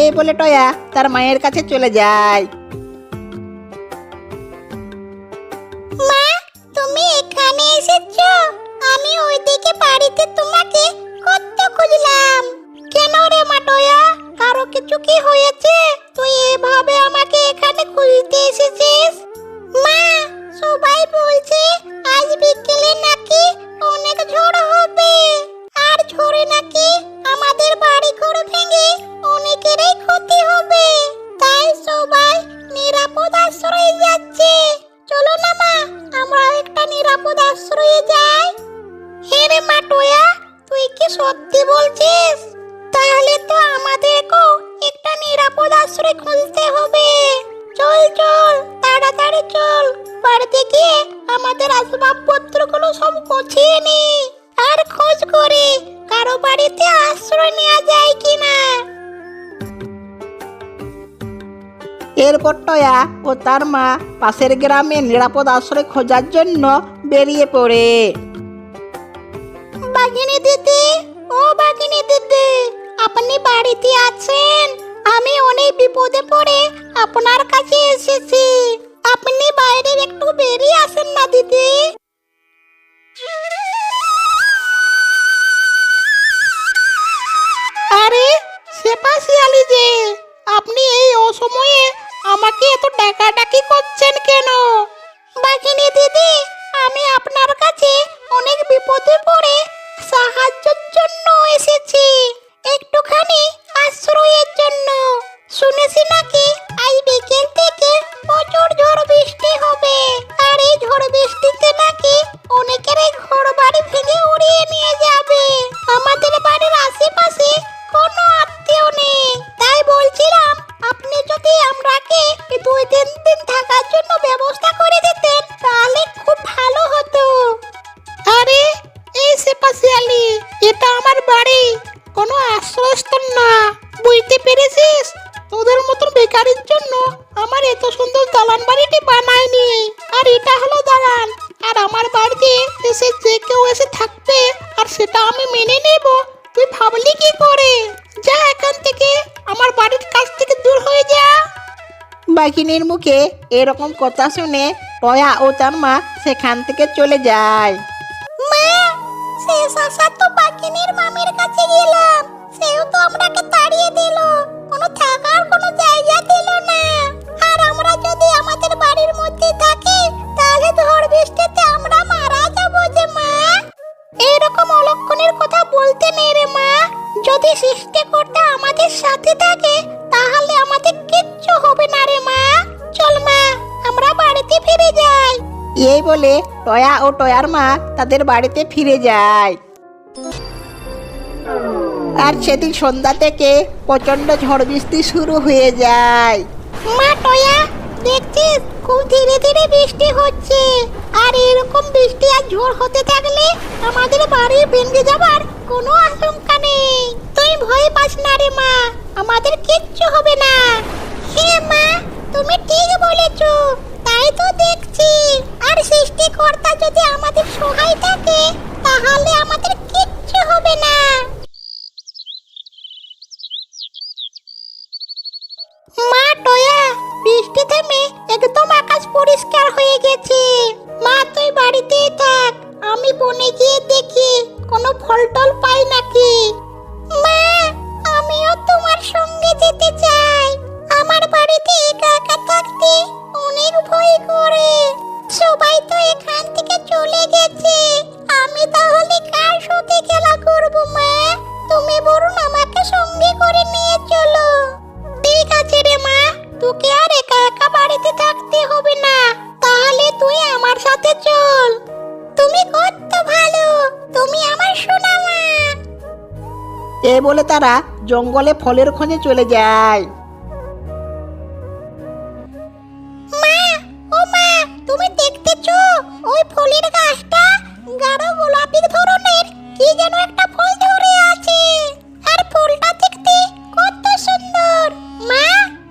এই বলে টয়া তার মায়ের কাছে চলে যায়। মা, তুমি এখানে এসেছো? আমি ওইদিকে বাড়িতে তোমাকে কত খুঁজলাম। কেন রে মা টয়া, কারো কিছু কি হয়েছে? তুই এভাবে আমাকে এখানে খুঁজতে এসেছিস? মা, সবাই বলছে আজ বিকেলে নাকি অনেক ঝড় হবে, আর ঝড়ে নাকি আমাদের বাড়ি ঘর ভেঙে অনেকেরই ক্ষতি হবে। তাই সবাই নিরাপদ আশ্রয়ে যাচ্ছে। চলো না মা, আমরা একটা নিরাপদ আশ্রয়ে যাই। হে রে মা টয়া, তুই কি সত্যি বলছিস? তাহলে তো আমাদেরকেও একটা নিরাপদ আশ্রয় খুঁজতে হবে। চল চল, তাড়াতাড়ি চল, বাড়িতে গিয়ে আমাদের আসবাবপত্রগুলো সব গুছিয়ে নি, আর খোঁজ করি কারো বাড়িতে আশ্রয় নেওয়া যায় কিনা। এরপর টয়া ও তার মা পাশের গ্রামে নিরাপদ আশ্রয় খোঁজার জন্য বেরিয়ে পড়ে। বাঘিনী দিদি, ও বাঘিনী দিদি, আপনি বাড়িতে আছেন? আমি অনেক বিপদে পড়ে আপনার কাছে এসেছি। আপনি বাইরে একটু বেরিয়ে আসেন না দিদি। আরে সেপা শিয়ালি যে, আপনি এই অসময়ে আমাকে এত ডাকাডাকি করছেন কেন? বাঘিনী দিদি, আমি আপনার কাছে অনেক বিপদে পড়ে সাহায্যের জন্য এসেছি, একটুখানি আশ্রয়ের জন্য। শুনেছি নাকি আজ বিকেল থেকে প্রচুর ঝড় বৃষ্টি হবে, আর এই ঝড় বৃষ্টিতে নাকি অনেকেরই ঘর বাড়ি ভেঙে উড়িয়ে নিয়ে যাবে। আমাদের বাড়ির আশেপাশে কোনো আত্মীয় নেই, তাই বলছিলাম আপনি যদি আমরাকে 2-3 দিন থাকার জন্য ব্যবস্থা করে দিতেন তাহলে খুব ভালো হতো। আরে এই সেপা শিয়ালি, এটা আমার বাড়ি, কোনো আশ্রয়স্থল না, বুঝতে পেরেছিস? তোদের মতন বেকারির জন্য আমার এত সুন্দর দালান বাড়িটি বানায়নি। আর এটা হলো দালান, আর আমার বাড়িতে এসে যে কেউ এসে থাকবে আর সেটা আমি মেনে নেব, তুই ভাবলি কি করে? যা এখান থেকে, আমার বাড়ির কাছ থেকে দূর হয়ে যা। বাঘিনীর মুখে এরকম কথা শুনে টয়া ও তার মা সেখান থেকে চলে যায়। মা, শেষ আশা তো বাঘিনীর মামির কাছে গেলাম, সেও তো আমরাকে তাড়িয়ে দিল, কোনো থাকার কোনো জায়গা দিল না। আর আমরা যদি আমাদের বাড়ির মধ্যে থাকি তাহলে ঝড় বৃষ্টিতে আমরা মারা যাবো যে মা। এরকম অলক্ষণের কথা বলতে নেই রে মা, যদি সৃষ্টিকর্তা আমাদের সাথে থাকে তাহলে আমাদের কিচ্ছু হবে না রে মা। চল মা, আমরা বাড়িতে ফিরে যাই। এই বলে টয়া ও টয়ার মা তাদের বাড়িতে ফিরে যায়। আর সেদিন সন্ধ্যা থেকে প্রচন্ড ঝড় বৃষ্টি শুরু হয়ে যায়। মা টয়া, দেখছিস খুব ধীরে ধীরে বৃষ্টি হচ্ছে, আর এরকম বৃষ্টি আর ঝড় হতে থাকলে আমাদের বাড়ি ভেঙে যাবার কোনো আশঙ্কা নেই। তুই ভয় পাস না রে মা, আমাদের কিচ্ছু হবে না। হ্যাঁ মা, তুমি ঠিক বলেছো, তাই তো দেখছি। আর সৃষ্টিকর্তা যদি আমাদের সহায় থাকে তাহলে আমাদের কিচ্ছু হবে না। মা টয়া, বৃষ্টি থেমে একদম আকাশ পরিষ্কার হয়ে গেছে। মা তুই বাড়িতেই থাক, আমি বনে গিয়ে দেখি কোনো ফল টল পাই নাকি। মা, আমিও তোমার সঙ্গে যেতে চাই, আমার বাড়িতে একা একা থাকতে অনেক ভয় করে। সবাই তো এখান থেকে চলে গেছে, আমি তাহলে কার সাথে খেলা করব? মা, তুমি বরং আমাকে সঙ্গে করে নিয়ে চলো। ঠিক আছে রে মা, তোকে আর একা একা বাড়িতে থাকতে হবে না, তাহলে তুই আমার সাথে চল। তুমি কত ভালো, তুমি আমার সোনা মা। এই বলে তারা জঙ্গলে ফলের খোঁজে চলে যায়। মা, ও মা, তুমি দেখতেছো ওই ফলের গাছটা গাঢ় গোলাপি ধরনের কি যেন একটা ফল ধরে আছে, আর ফুলটা দেখতে কত সুন্দর। মা,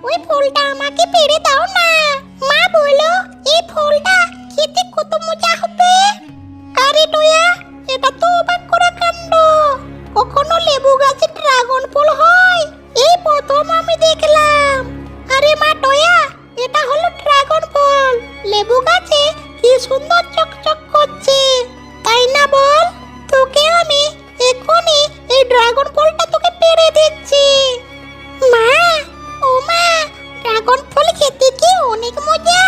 ওই ফুলটা আমাকে পেড়ে দাও না। মা বলো এই ফলটা খেতে কত মজা হবে। আরে টয়া, এটা তো অবাক করা কাণ্ড, কখনো লেবু গাছে ড্রাগন ফল হয় এই প্রথম আমি ড্রাগন ফলটা তোকে পেড়ে দিচ্ছি। মা, ও মা, ড্রাগন ফল খেতে কি অনেক মজা।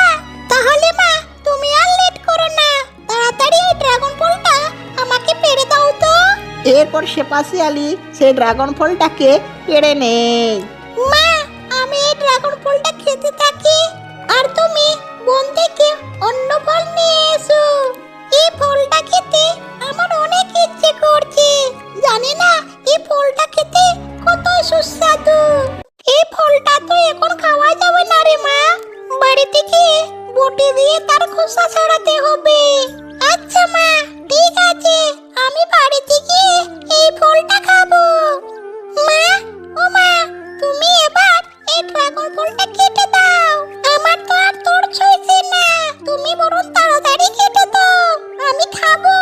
তাহলে মা, তুমি আর লেট করো না, তাড়াতাড়ি এই ড্রাগন ফলটা আমাকে পেড়ে দাও তো। এরপর শেফা শিয়ালি সেই ড্রাগন ফলটাকে পেড়ে নেয়। মা, আমি এই ড্রাগন ফলটা খেতে থাকি, আর তুমি বন থেকে অন্য ফল নিয়ে এসো। এই ফলটা খেতে আমার অনেক ইচ্ছে করছে। জানি না এই ফলটা খেতে কত সুস্বাদু। এই ফলটা তো এখন খাওয়া যাবে না রে মা, বাড়িতে গিয়ে বটি দিয়ে তার খোসা ছাড়াতে হবে। আচ্ছা মা, ঠিক আছে, আমি বাড়িতে গিয়ে এই ফলটা খাবো। মা, ও মা, তুমি এবার এই ড্রাগন ফলটা কেটে দাও। আমার তো আর তোর ছইছে না, তুমি বরং তাড়াতাড়ি কেটে দাও, আমি খাবো।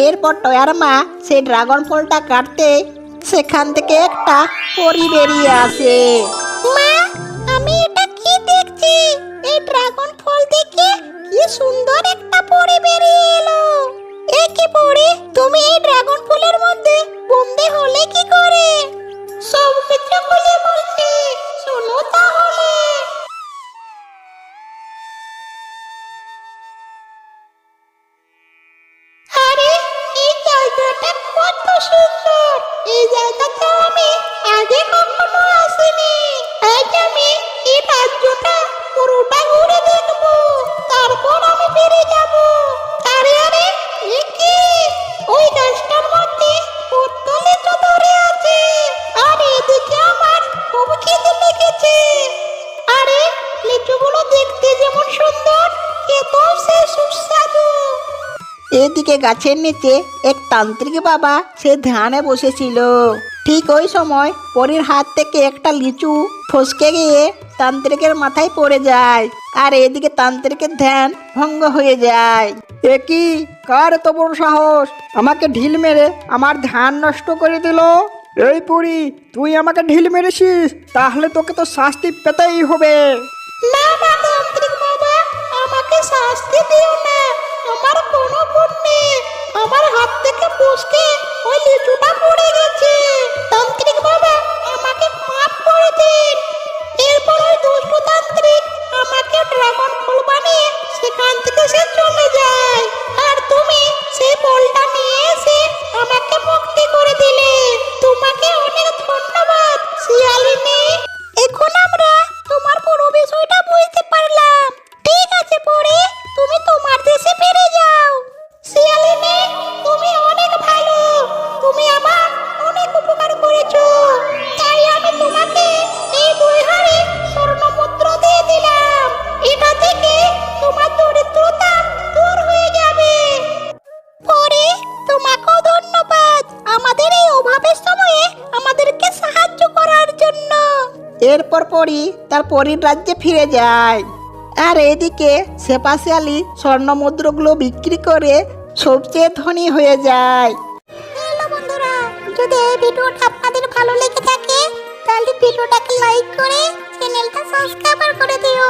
এরপর টয়ার মা সেই ড্রাগন ফলটা কাটতে সেখান থেকে একটা পরী বেরিয়ে আসে। মা, আমি এটা কি দেখছি? এই ড্রাগন ফল দেখে কি সুন্দর একটা পরী বেরিয়ে এলো। এ কি পরী, তুমি এই ড্রাগন ফলের মধ্যে বন্দী হলে কি করে? সব কিছু খুলে বলছি, শোনো তাহলে। আরে, এই জায়গাটা কত সুন্দর। এই জায়গাতে আমি আগে কখনো আসিনি। আজ আমি এই রাজ্যটা পুরোটা ঘুরে দেখবো, তারপর আমি ফিরে যাব। আরে আরে, এ কি? ওই গাছটার মধ্যে কত লিচু ধরে আছে, আর এদিকে আমার খুব খিদে লেগেছে। আরে, লিচুগুলো দেখতে যেমন সুন্দর, খেতেও সে সুস্বাদু। এদিকে গাছের নিচে এক তান্ত্রিক বাবা সে ধ্যানে বসেছিল। ঠিক ওই সময় পরীর হাত থেকে একটা লিচু ফসকে গিয়ে তান্ত্রিকের মাথায় পড়ে যায়, আর এদিকে তান্ত্রিকের ধ্যান ভঙ্গ হয়ে যায়। এ কি, কার এত বড় সাহস আমাকে ঢিল মেরে আমার ধ্যান নষ্ট করে দিল? এই পরী, তুই আমাকে ঢিল মেরেছিস, তাহলে তোকে তো শাস্তি পেতেই হবে। না না তান্ত্রিক বাবা, আমাকে শাস্তি দিও না, আমার কোনো ভুল নেই। আমার হাত থেকে ফসকে ওই লিচুটা পড়ে গেছে। তান্ত্রিক বাবা, আমাকে মাফ করে দিন। এরপর ওই দুষ্ট তান্ত্রিক আমাকে ড্রাগন ফল বানিয়ে সেখান থেকে সে চলে যায়, আর তুমি সেই ফলটা নিয়ে এসে আমাকে মুক্তি করে দিলে। তোমাকে অনেক ধন্যবাদ শিয়ালিনী। এখন আমরা তোমার পুরো বিষয়টা বুঝতে পারলাম। ঠিক আছে পরী, তুমি তোমার দেশে ফিরে যাও। শিয়ালিনী, তুমি অনেক ভালো, তুমি আমার অনেক উপকার করেছো, তাই আমি তোমাকে এই 2 হাড়ি স্বর্ণ মুদ্রা দিয়ে দিলাম। এটা থেকে তোমার দরিদ্রতা দূর হয়ে যাবে। পরী, তোমাকেও ধন্যবাদ আমাদের এই অভাবের সময়ে আমাদেরকে সাহায্য করার জন্য। এরপর পরী তার পরীর রাজ্যে ফিরে যায়, আর এদিকে শেফা শিয়ালি স্বর্ণ মুদ্রাগুলো বিক্রি করে সবচেয়ে ধনী হয়ে যায়। হ্যালো বন্ধুরা, যদি এই ভিডিওটা আপনাদের ভালো লেগে থাকে তাহলে ভিডিওটাকে লাইক করে চ্যানেলটা সাবস্ক্রাইব করে দিও।